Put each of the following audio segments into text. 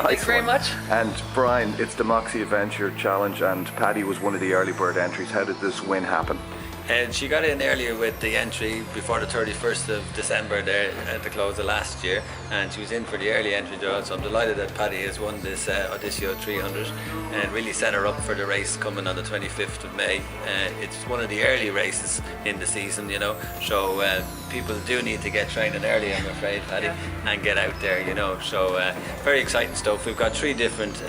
Thanks very much. And Brian, it's the Moxie Adventure Challenge, and Paddy was one of the early bird entries. How did this win happen? And she got in earlier with the entry before the 31st of December there at the close of last year, and she was in for the early entry draw, so I'm delighted that Paddy has won this Odisseo 300 and really set her up for the race coming on the 25th of May. It's one of the early races in the season, you know, so people do need to get training early, I'm afraid, Paddy, and get out there, you know, so very exciting stuff. We've got 3 different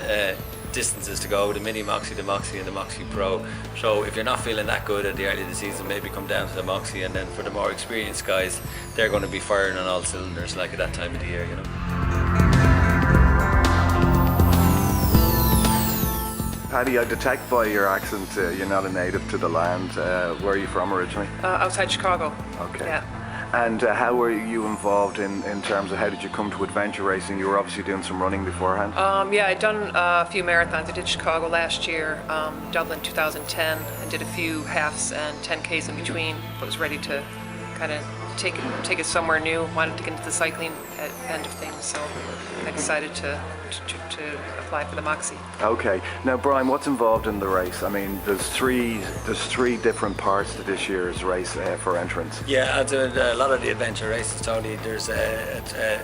distances to go: the mini Moxie, the Moxie and the Moxie Pro. So if you're not feeling that good at the early of the season, maybe come down to the Moxie, and then for the more experienced guys, they're going to be firing on all cylinders like at that time of the year, you know. Paddy, I detect by your accent you're not a native to the land. Where are you from originally? Outside Chicago. Okay. Yeah. And how were you involved in terms of how did you come to adventure racing? You were obviously doing some running beforehand. Yeah, I'd done a few marathons. I did Chicago last year, Dublin 2010, and did a few halves and 10Ks in between, but was ready to kind of take it somewhere new. Wanted to get into the cycling end of things, so I decided to apply for the Moxie. Okay. Now, Brian, what's involved in the race? I mean, there's three different parts to this year's race for entrants. Yeah, a lot of the adventure races, Tony. There's a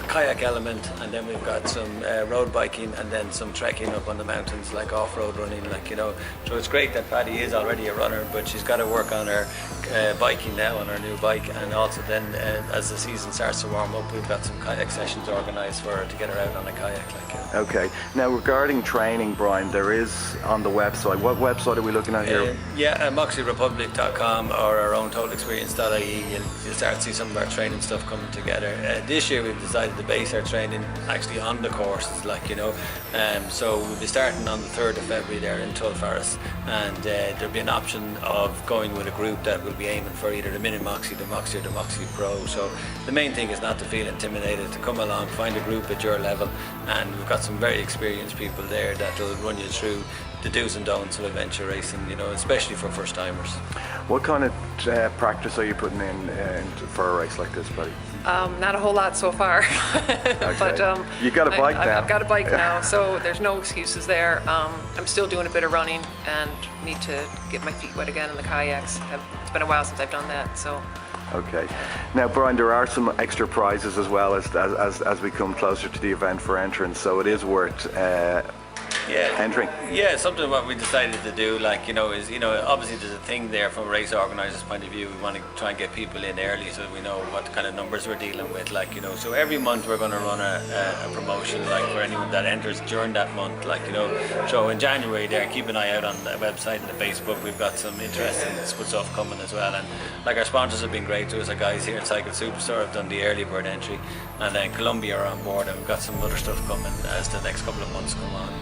kayak element, and then we've got some road biking, and then some trekking up on the mountains, like off-road running, like, you know. So it's great that Paddy is already a runner, but she's got to work on her biking now, on her new bike, and also then as the season starts to warm up, we've got some kayak sessions organised for her to get her out on a kayak. Okay. Now, regarding training, Brian, there is on the website. What website are we looking at here? MoxieRepublic.com or our own totalexperience.ie. You'll start to see some of our training stuff coming together. This year we've decided to base our training actually on the courses, like, you know. So we'll be starting on the 3rd of February there in Tulforest, and there'll be an option of going with a group that will be aiming for either the mini Moxie, the Moxie or the Moxie Pro. So the main thing is not to feel intimidated, to come along, find a group at your level, and we've got some very experienced people there that will run you through the do's and don'ts of adventure racing, you know, especially for first timers. What kind of practice are you putting in for a race like this, buddy? Not a whole lot so far. Okay. But you got a bike now. I've got a bike now, so there's no excuses there. I'm still doing a bit of running and need to get my feet wet again in the kayaks. It's been a while since I've done that, so. Okay. Now, Brian, there are some extra prizes as well as we come closer to the event for entrance, so it is worth entering. Yeah, something what we decided to do, like, you know, is, you know, obviously there's a thing there from a race organiser's point of view. We want to try and get people in early so we know what kind of numbers we're dealing with, like, you know. So every month we're going to run a promotion, like, for anyone that enters during that month, like, you know. So in January there, keep an eye out on the website and the Facebook. We've got some interesting stuff coming as well, and like, our sponsors have been great to us. Our guys here at Cycle Superstore have done the early bird entry, and then Columbia are on board, and we've got some other stuff coming as the next couple of months come on.